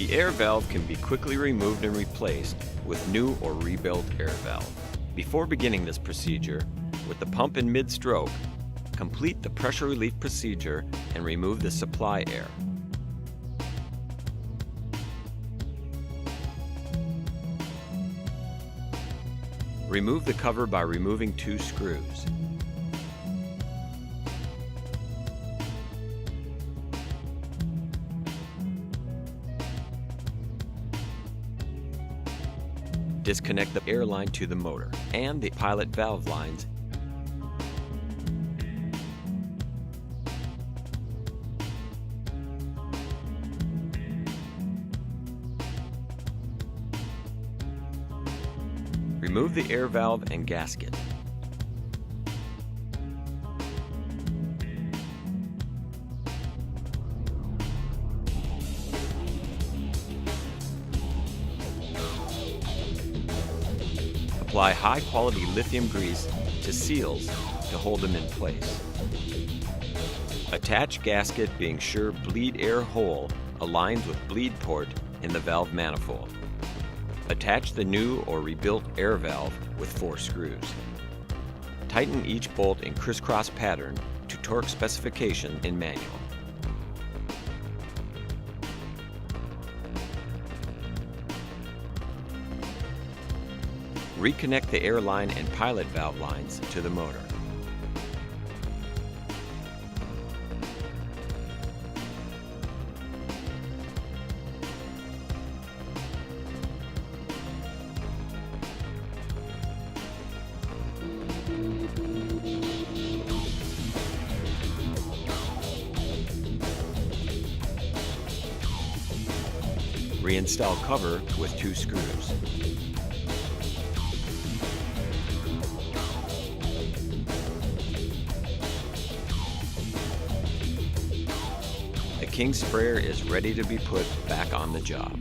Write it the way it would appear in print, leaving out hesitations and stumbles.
The air valve can be quickly removed and replaced with new or rebuilt air valve. Before beginning this procedure, with the pump in mid-stroke, complete the pressure relief procedure and remove the supply air. Remove the cover by removing 2 screws. Disconnect the air line to the motor and the pilot valve lines. Remove the air valve and gasket. Apply high-quality lithium grease to seals to hold them in place. Attach gasket being sure bleed air hole aligns with bleed port in the valve manifold. Attach the new or rebuilt air valve with 4 screws. Tighten each bolt in crisscross pattern to torque specification in manual. Reconnect the air line and pilot valve lines to the motor. Reinstall cover with 2 screws. The King sprayer is ready to be put back on the job.